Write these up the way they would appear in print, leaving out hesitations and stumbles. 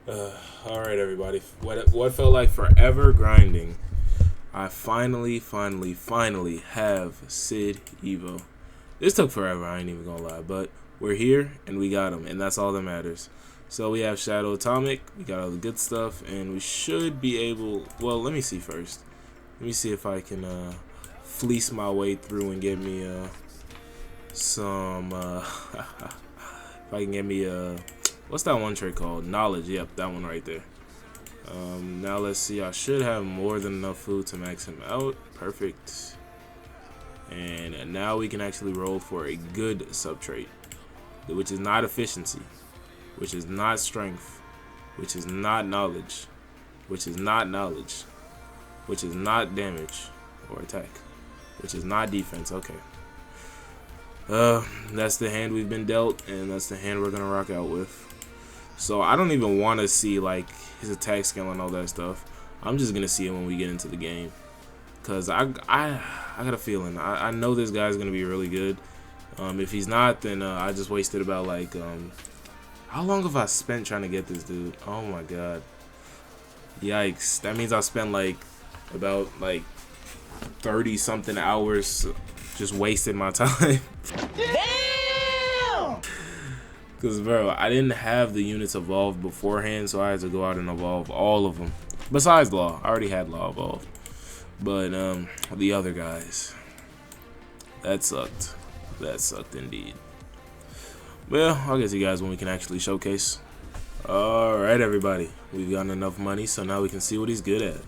Alright everybody, what felt like forever grinding, I finally have Sid Evo. This took forever, I ain't even gonna lie, but we're here and we got him, and that's all that matters. So we have Shadow Atomic, we got all the good stuff, and we should be able, well, let me see first. Let me see if I can fleece my way through and get me some if I can get me what's that one trait called? Knowledge. Yep, that one right there. Now let's see. I should have more than enough food to max him out. Perfect. And now we can actually roll for a good sub trait, which is not efficiency, which is not strength, which is not knowledge, which is not knowledge, which is not damage or attack, which is not defense. Okay. That's the hand we've been dealt, and that's the hand we're gonna rock out with. So I don't even want to see like his attack skill and all that stuff. I'm just gonna see it when we get into the game, cause I got a feeling. I know this guy's gonna be really good. If he's not, then I just wasted about like how long have I spent trying to get this dude? Oh my god, yikes! That means I spent like about like 30 something hours just wasting my time. Damn! Because, bro, I didn't have the units evolved beforehand, so I had to go out and evolve all of them. Besides Law. I already had Law evolved. But, the other guys. That sucked. That sucked indeed. Well, I'll get to you guys when we can actually showcase. Alright, everybody. We've gotten enough money, so now we can see what he's good at.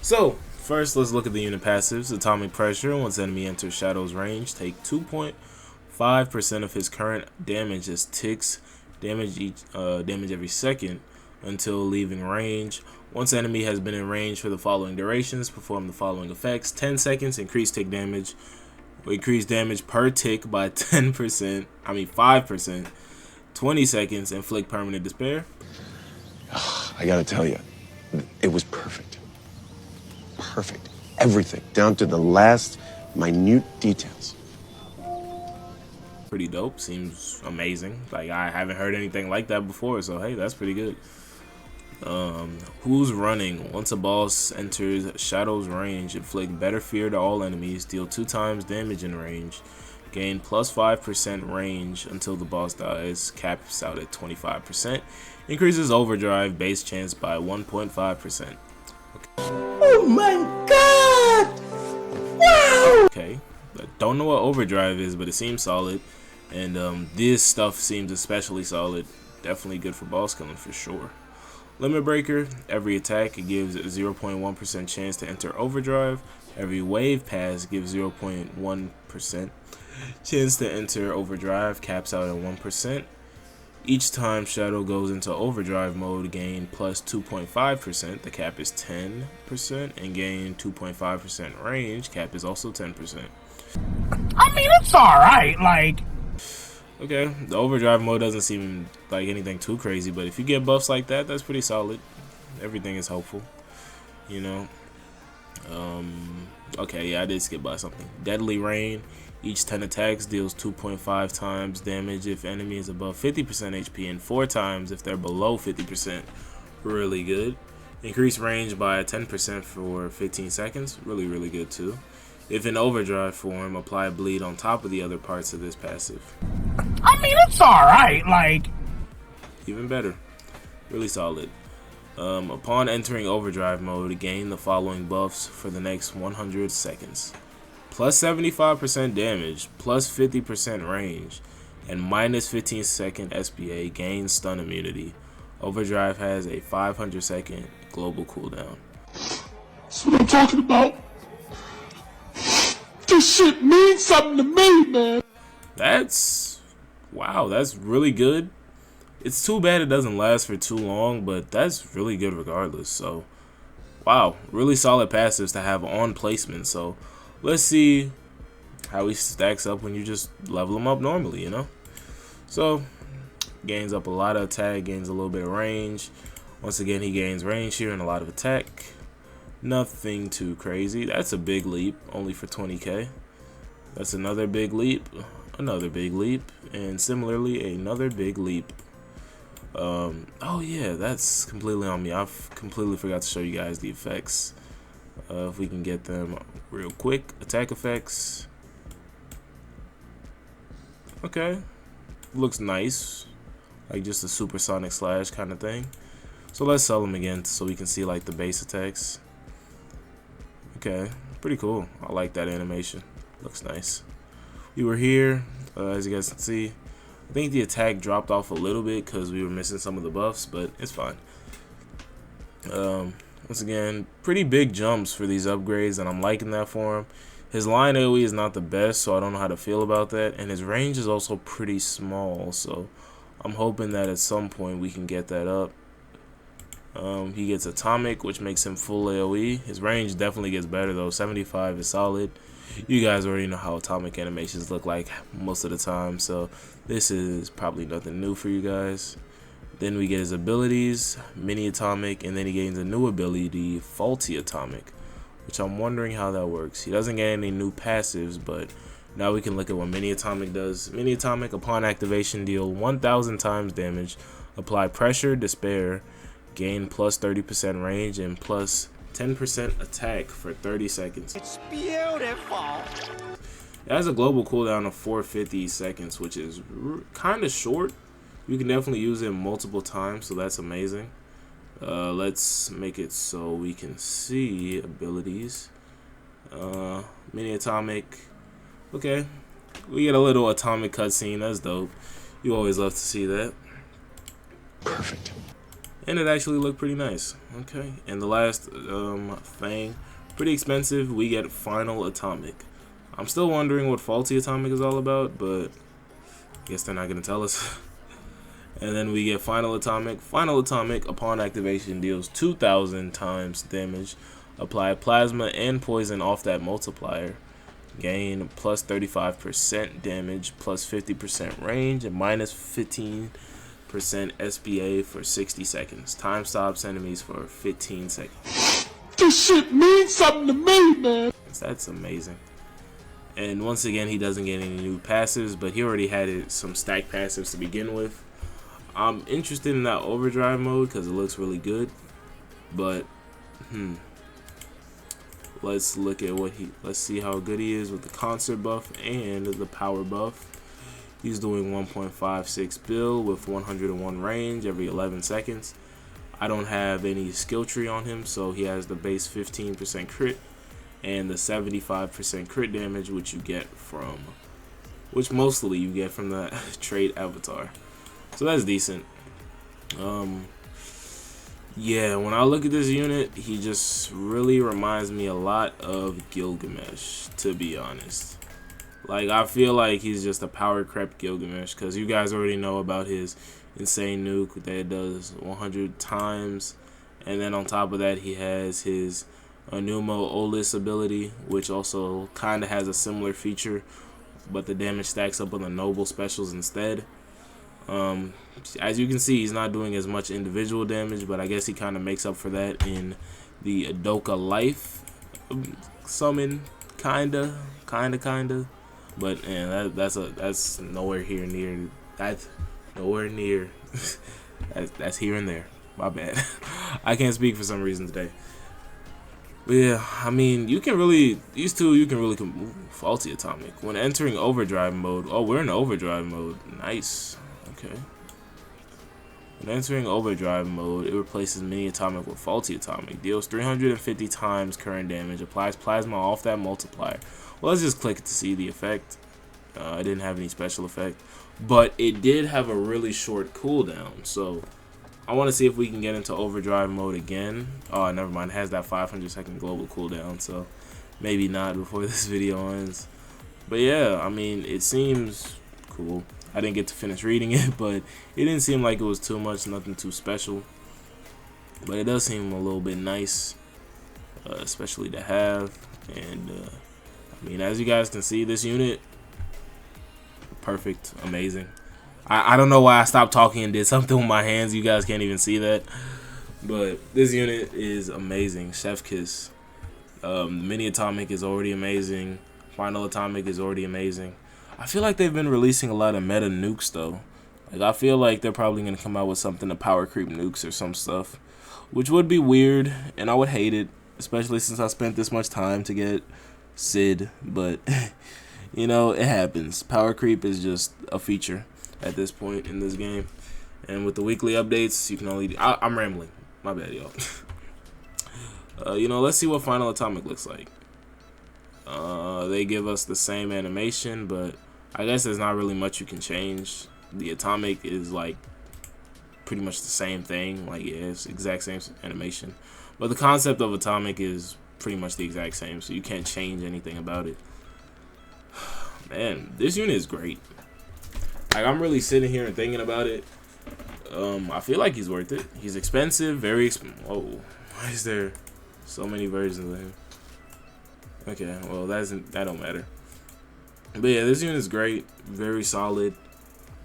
So, first, let's look at the unit passives. Atomic Pressure. Once enemy enters Shadow's range, take 2.5% of his current damage as ticks damage every second until leaving range. Once enemy has been in range for the following durations, perform the following effects: 10 seconds, increase tick damage, increase damage per tick by 5%. 20 seconds, inflict permanent despair. I gotta tell you, it was perfect. Perfect. Everything, down to the last minute details. Pretty dope. Seems amazing. Like, I haven't heard anything like that before, so hey, that's pretty good. Who's running? Once a boss enters Shadow's range, inflict better fear to all enemies, deal 2 times damage in range, gain plus 5% range until the boss dies, caps out at 25%, increases overdrive base chance by 1.5%. Oh my god! Wow! Okay, I don't know what overdrive is, but it seems solid, and this stuff seems especially solid. Definitely good for boss killing for sure. Limit Breaker. Every attack gives 0.1% chance to enter overdrive. Every wave pass gives 0.1% chance to enter overdrive, caps out at 1%. Each time Shadow goes into overdrive mode, gain plus 2.5%, the cap is 10%, and gain 2.5% range, cap is also 10%. I mean, it's alright, like... Okay, the overdrive mode doesn't seem like anything too crazy, but if you get buffs like that, that's pretty solid. Everything is helpful, you know. Okay, yeah, I did skip by something. Deadly Rain. Each 10 attacks deals 2.5 times damage if enemy is above 50% HP, and 4 times if they're below 50%. Really good. Increase range by 10% for 15 seconds. Really good too. If in overdrive form, apply bleed on top of the other parts of this passive. I mean, it's alright, like... Even better. Really solid. Upon entering overdrive mode, gain the following buffs for the next 100 seconds. Plus 75% damage, plus 50% range, and minus 15 second SPA, gain stun immunity. Overdrive has a 500 second global cooldown. That's what I'm talking about. This shit means something to me, man. Wow, that's really good. It's too bad it doesn't last for too long, but that's really good regardless. So, wow, really solid passives to have on placement. So, let's see how he stacks up when you just level him up normally, you know? So, gains up a lot of attack, gains a little bit of range. Once again, he gains range here and a lot of attack. Nothing too crazy. That's a big leap, only for 20k. That's another big leap, and similarly another big leap. Oh yeah, that's completely on me. I've completely forgot to show you guys the effects. If we can get them real quick. Attack effects. Okay. Looks nice. Like just a supersonic slash kind of thing. So let's sell them again so we can see like the base attacks. Okay. Pretty cool. I like that animation. Looks nice. We were here. As you guys can see. I think the attack dropped off a little bit because we were missing some of the buffs, but it's fine. Once again, pretty big jumps for these upgrades, and I'm liking that for him. His line AoE is not the best, so I don't know how to feel about that, and his range is also pretty small, so I'm hoping that at some point we can get that up. He gets atomic, which makes him full AoE. His range definitely gets better though. 75 is solid. You guys already know how atomic animations look like most of the time, so this is probably nothing new for you guys. Then we get his abilities, mini atomic, and then he gains a new ability, faulty atomic, which I'm wondering how that works. He doesn't get any new passives, but now we can look at what mini atomic does. Mini atomic, upon activation, deal 1,000 times damage, apply pressure, despair, gain plus 30% range, and plus 10% attack for 30 seconds. It's beautiful. It has a global cooldown of 450 seconds, which is kind of short. You can definitely use it multiple times, so that's amazing. Let's make it so we can see abilities. Mini atomic. Okay, we get a little atomic cutscene. That's dope. You always love to see that. Perfect. And it actually looked pretty nice. Okay, and the last thing, pretty expensive. We get final atomic. I'm still wondering what faulty atomic is all about, but I guess they're not gonna tell us. And then we get final atomic. Final atomic, upon activation, deals 2,000 times damage. Apply plasma and poison off that multiplier. Gain plus 35% damage, plus 50% range, and minus 15% SBA for 60 seconds. Time stops enemies for 15 seconds. This shit means something to me, man. That's amazing. And once again, he doesn't get any new passives, but he already had some stacked passives to begin with. I'm interested in that overdrive mode because it looks really good, but let's look at let's see how good he is with the concert buff and the power buff. He's doing 1.56 bill with 101 range every 11 seconds. I don't have any skill tree on him, so he has the base 15% crit and the 75% crit damage, which mostly you get from the trait avatar. So that's decent. Yeah, when I look at this unit, he just really reminds me a lot of Gilgamesh, to be honest. Like, I feel like he's just a power crept Gilgamesh, because you guys already know about his insane nuke that does 100 times. And then on top of that, he has his Pneumo Olis ability, which also kind of has a similar feature, but the damage stacks up on the noble specials instead. As you can see, he's not doing as much individual damage, but I guess he kind of makes up for that in the Adoka Life summon, kinda. But yeah, that's nowhere here near. That's nowhere near. that's here and there. My bad. I can't speak for some reason today. But yeah, I mean, you can really faulty atomic when entering overdrive mode. Oh, we're in overdrive mode. Nice. Okay. When entering overdrive mode, it replaces mini atomic with faulty atomic. Deals 350 times current damage. Applies plasma off that multiplier. Well, let's just click to see the effect. I didn't have any special effect, but it did have a really short cooldown. So I want to see if we can get into overdrive mode again. Oh, never mind. It has that 500-second global cooldown, so maybe not before this video ends. But yeah, I mean, it seems cool. I didn't get to finish reading it, but it didn't seem like it was too much, nothing too special. But it does seem a little bit nice, especially to have. And I mean, as you guys can see, this unit, perfect, amazing. I don't know why I stopped talking and did something with my hands. You guys can't even see that. But this unit is amazing. Chef Kiss. Mini Atomic is already amazing. Final Atomic is already amazing. I feel like they've been releasing a lot of meta nukes though. Like, I feel like they're probably gonna come out with something to power creep nukes or some stuff, which would be weird, and I would hate it, especially since I spent this much time to get Sid. But you know, it happens. Power creep is just a feature at this point in this game, and with the weekly updates, you can only. I'm rambling. My bad, y'all. You know, let's see what Final Atomic looks like. They give us the same animation, but I guess there's not really much you can change. The Atomic is like pretty much the same thing. Like, yeah, it's exact same animation, but the concept of Atomic is pretty much the exact same, so you can't change anything about it. Man, this unit is great. Like, I'm really sitting here and thinking about it. I feel like he's worth it. He's expensive, very whoa, why is there so many versions of him? Okay, well, that don't matter. But yeah, this unit is great, very solid.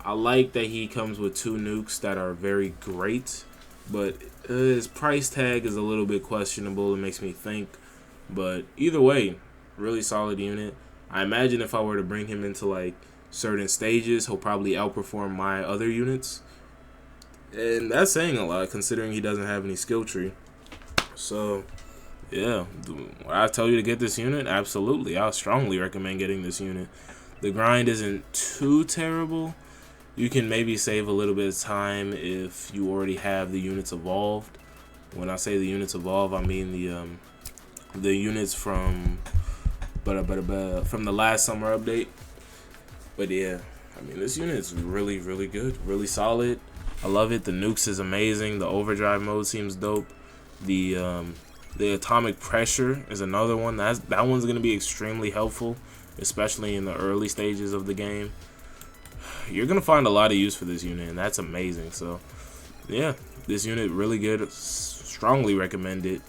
I like that he comes with 2 nukes that are very great, but his price tag is a little bit questionable. It makes me think, but either way, really solid unit. I imagine if I were to bring him into like certain stages, he'll probably outperform my other units, and that's saying a lot considering he doesn't have any skill tree. So yeah, when I tell you to get this unit, absolutely, I strongly recommend getting this unit. The grind isn't too terrible. You can maybe save a little bit of time if you already have the units evolved. When I say the units evolved, I mean the units from the last summer update. But yeah, I mean, this unit is really, really good, really solid. I love it. The nukes is amazing. The overdrive mode seems dope. The atomic pressure is another one. That one's gonna be extremely helpful, especially in the early stages of the game. You're gonna find a lot of use for this unit, and that's amazing. So yeah, this unit really good. Strongly recommend it.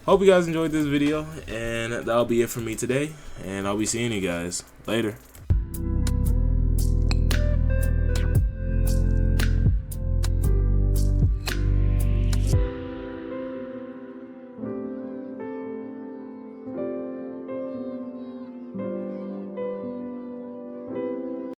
Hope you guys enjoyed this video, and that'll be it for me today, and I'll be seeing you guys later.